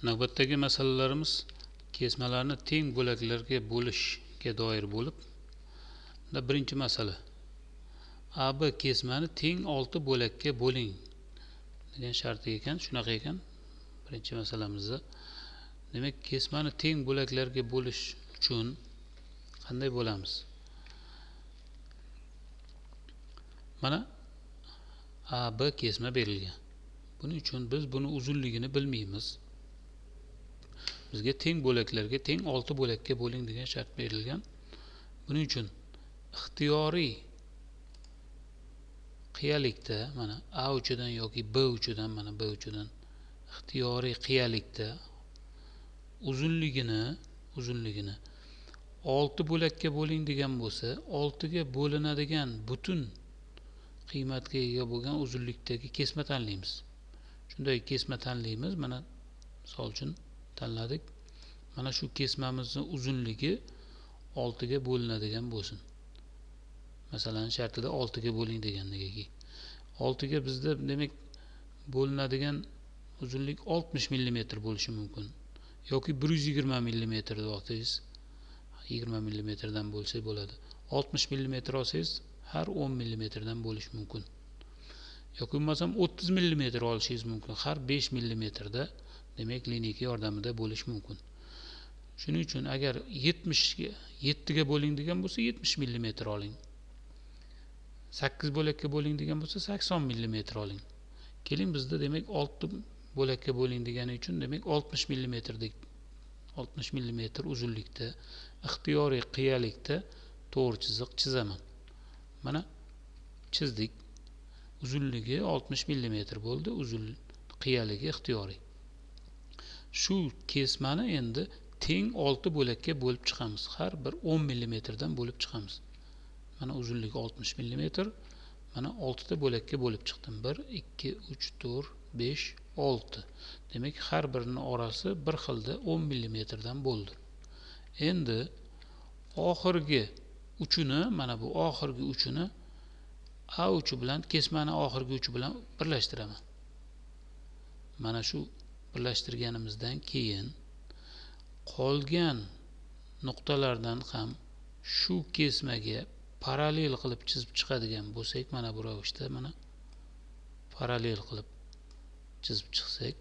Navbatdagi masalalarimiz kesmalarni teng bo'laklarga bo'lishga doir bo'lib, birinchi masala AB kesmani teng 6 bo'lakka bo'ling degan sharti ekan. Shunaqa ekan. Birinchi masalamizda demak, kesmani teng bo'laklarga bo'lish uchun qanday bo'lamiz? Mana AB kesma berilgan. Buning uchun biz buni uzunligini bilmaymiz. Bizga teng bo'laklarga teng 6 bo'lakka bo'ling degan shart berilgan. Buning uchun ixtiyoriy qiyalikda mana A uchidan yoki B uchidan mana B uchidan ixtiyoriy qiyalikda uzunligini 6 bo'lakka bo'ling degan bo'lsa, 6 ga bo'linadigan butun qiymatga ega bo'lgan uzunlikdagi kesma tanlaymiz. Shunday kesma tanlaymiz. Mana misol uchun tanladik. Mana shu kesmamizning uzunligi 6 ga bo'linadigan bo'lsin. Masalan, shartida 6 ga bo'ling degan negaki. 6 ga bizda demak bo'linadigan uzunlik 60 mm bo'lishi mumkin. Yoki 120 mm deb olsangiz, 20 mm dan bo'lsa bo'ladi. 60 mm olsangiz har 10 mm dan bo'lishi mumkin. Yoki bo'lmasam 30 mm olishingiz mumkin. Har 5 mm da demak lineyka yordamida bo'lish mumkin. Shuning uchun agar 7 ga bo'ling degan bo'lsa 70 mm oling. 8 bo'lakka bo'ling degan bo'lsa 80 mm oling. Keling bizda demak 6 bo'lakka bo'ling degani uchun demak 60 mm dek 60 mm uzunlikda ixtiyoriy qiyalikda to'g'ri chiziq chizaman. Mana chizdik. Uzunligi 60 mm bo'ldi. Qiyaligi ixtiyoriy. Shu kesmani endi teng 6 bo'lakka bo'lib chiqamiz. Har bir 10 mm dan bo'lib chiqamiz. Mana uzunligi 60 mm. Mana 6 ta bo'lakka bo'lib chiqdim. 1 2 3 4 5 6. Demak, har birining orasi bir xilda 10 mm dan bo'ldi. Endi oxirgi uchini, mana bu oxirgi uchini A uchi bilan kesmani oxirgi uchi bilan birlashtiraman. Mana shu birlashtirganimizdan keyin qolgan nuqtalardan ham shu kesmaga parallel qilib chizib chiqadigan bo'lsak, mana bu ravishda mana parallel qilib chizib chiqsak,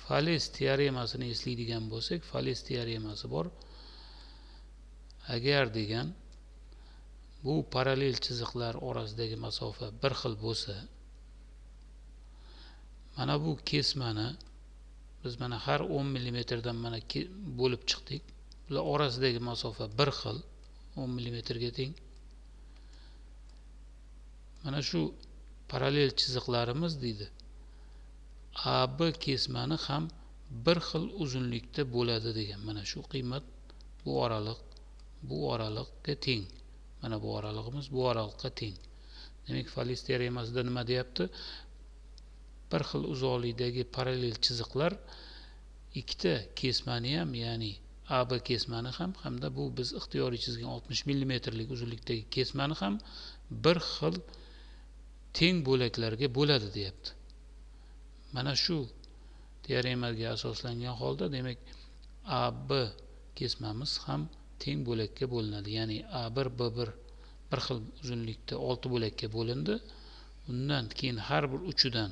Fales teoremasini eslaydigan bo'lsak, Fales teoremasi bor. Agar degan bu parallel chiziqlar orasidagi masofa bir xil bo'lsa, mana bu kesmani biz mana har 10 mm dan mana bo'lib chiqdik. Bular orasidagi masofa bir xil, 10 mm ga teng. Mana shu parallel chiziqlarimiz deydi. AB kesmani ham bir xil uzunlikda bo'ladi degan. Mana shu qiymat bu oraliqqa teng. Mana bu oralig'imiz bu oraliqqa teng. Demak, Fales teoremasida nima deyapti? Bir xil uzoqlikdagi parallel chiziqlar ikkita kesmani ham, ya'ni AB kesmani ham hamda bu biz ixtiyoriy chizgan 60 mm lik uzunlikdagi kesmani ham bir xil teng bo'laklarga bo'ladi deyapti. Mana shu teoremaga asoslangan holda demak AB kesmamiz ham teng bo'lakka bo'linadi. Ya'ni A1 B1 bir xil uzunlikda 6 bo'lakka bo'lindi. Undan keyin har bir uchidan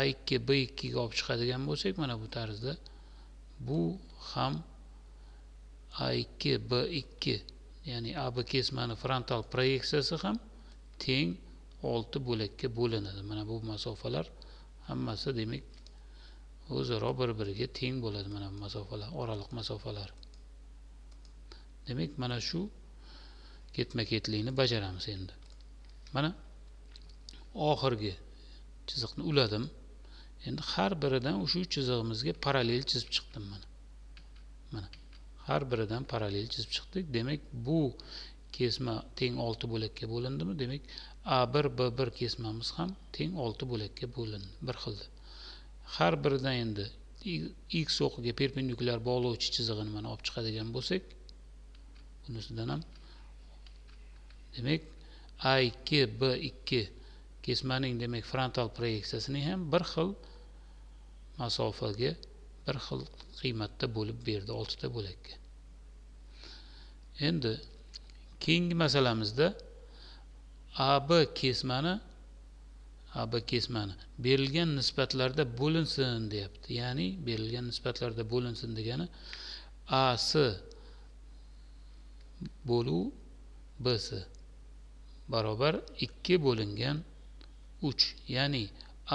A2 B2 ga olib chiqadigan bo'lsak, mana bu tarzda bu ham A2 B2, ya'ni AB kesmani frontal proyeksiyasi ham teng 6 bo'lakka bo'linadi. Mana bu masofalar hammasi demak o'zaro bir-biriga teng bo'ladi. Mana bu masofalar, oraliq masofalar. Demak, mana shu ketma-ketlikni bajaramiz endi. Mana oxirgi chiziqni uladim. Endi har biridan shu chizig'imizga parallel chizib chiqdim mana. Mana har biridan parallel chizib chiqdik. Demak, bu kesma teng 6 bo'lakka bo'lindimi? Demak, A1 B1 kesmamiz ham teng 6 bo'lakka bo'lindi. Bir xilda. Har biridan endi x o'qiga perpendikulyar bog'lovchi chizig'ini mana olib chiqadigan bo'lsak, bunisidan ham demak A2 B2 kesmaning demak frontal proyeksiyasining ham bir xil masofaga bir xil qiymatda bo'lib berdi, 6 ta bo'lakka. Endi keyingi masalamizda AB kesmani berilgan nisbatlarda bo'linsin deyapti. Ya'ni berilgan nisbatlarda bo'linsin degani AC bo'luv BC barobar 2 bo'lingan 3. Ya'ni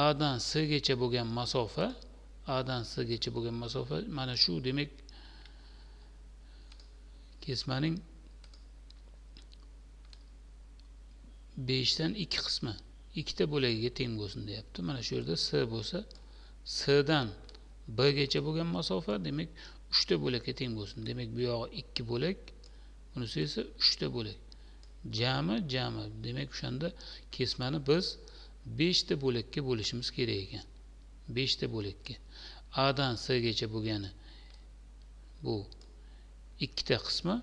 A dan C gacha bo'lgan masofa mana shu, demak kesmaning 5 dan 2 qismi 2 ta bo'lagiga teng bo'lsin deyapti. Mana shu yerda C bo'lsa, C dan B gacha bo'lgan masofa demak 3 ta bo'lakka teng bo'lsin. Demak bu yog'i 2 bo'lak, bunisi esa 3 ta bo'lak. Jami demak o'shanda kesmani biz 5 ta bo'lakka bo'lishimiz kerak ekan. 5 ta bo'lakka. A dan C gacha bo'lgani bu 2 ta qismi,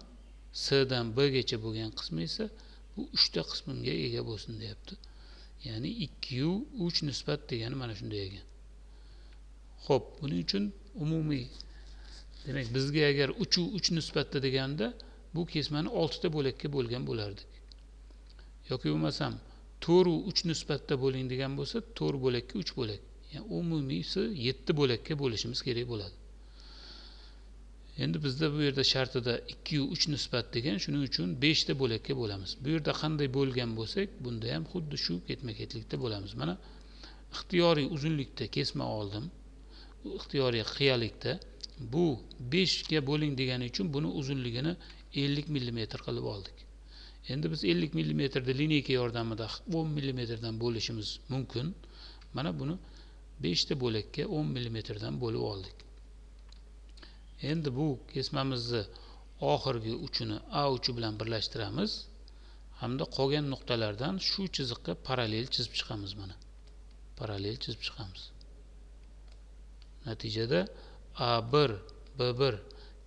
C dan B gacha bo'lgan qismi esa bu 3 ta qismga ega bo'lsin deyapti. Ya'ni 2u 3 nisbat degani mana shunday ekan. Xo'p, buning uchun umumiy demak bizga agar 3u 3 nisbatda deganda bu kesmani 6 ta bo'lakka bo'lgan bo'lardik. Yoki bo'lmasam 4u 3 nisbatda bo'ling degan bo'lsa 4 bo'lakka 3 bo'lak. Ya'ni umumiysi 7 bo'lakka bo'lishimiz kerak bo'ladi. Endi bizda bu yerda shartida 2u 3 nisbat degan, shuning uchun 5 ta bo'lakka bo'lamiz. Bu yerda qanday bo'lgan bo'lsak, bunda ham xuddi shu ketma-ketlikda bo'lamiz. Mana ixtiyoriy uzunlikda kesma oldim. Bu ixtiyoriy qiyalikda bu 5 ga bo'ling degani uchun buni uzunligini 50 mm qilib oldik. Endi biz 50 mm da lineyka yordamida 10 mm dan bo'lishimiz mumkin. Mana buni 5 ta bo'lakka 10 mm dan bo'lib oldik. Endi bu kesmamizni oxirgi uchini A uchi bilan birlashtiramiz hamda qolgan nuqtalardan shu chiziqqa parallel chizib chiqamiz. Mana parallel chizib chiqamiz. Natijada A1 B1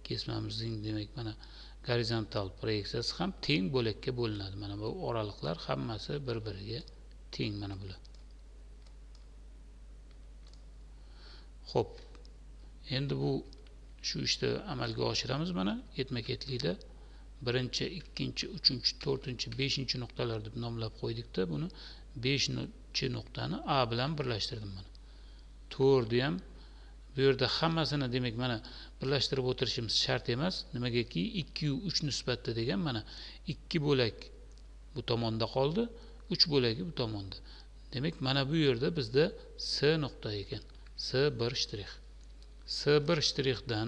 kesmamizning demak mana gorizontal proyeksiyasi ham teng bo'lakka bo'linadi. Mana bu oraliqlar hammasi bir-biriga teng mana bular. Xo'p. Endi bu shu ishni amalga oshiramiz. Mana ketma-ketlikda 1-chi, 2-chi, 3-chi, 4-chi, 5-chi nuqtalar deb nomlab qo'ydikda, buni 5-chi nuqtani A bilan birlashtirdim mana. 4ni ham bu yerda hammasini demak mana birlashtirib o'tirishimiz shart emas. Nimagaki 2u 3 nisbatda degan mana 2 bo'lak bu tomonda qoldi, 3 bo'lagi bu tomonda. Demak mana bu yerda bizda C nuqta ekan. C1 shtrix. C1 shtrixdan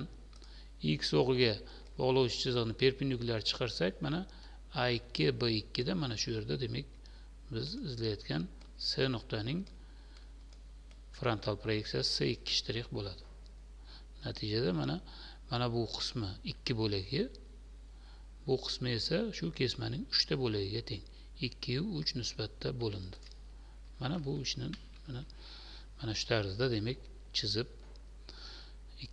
x o'g'iga bog'lovchi chiziqni perpendikulyar chiqarsak, mana A2 B2 da mana shu yerda demak biz izlayotgan C nuqtaning frontal proyeksiyasi C2 shtrix bo'ladi. Natijada mana bu qismi 2 bo'lagi, bu qismi esa shu kesmaning 3 ta bo'lagiga teng. 2u 3 nisbatda bo'lindi. Mana bu ishni mana shu tarzda demak chizib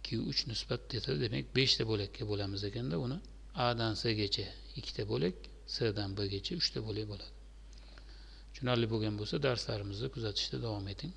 2u 3 nisbat desa demak 5 ta bo'lakka bo'lamiz ekanda, uni A dan C gacha 2 ta bo'lak, C dan B gacha 3 ta bo'lak bo'ladi. Tushunarli bo'lgan bo'lsa darslarimizni kuzatishda davom eting.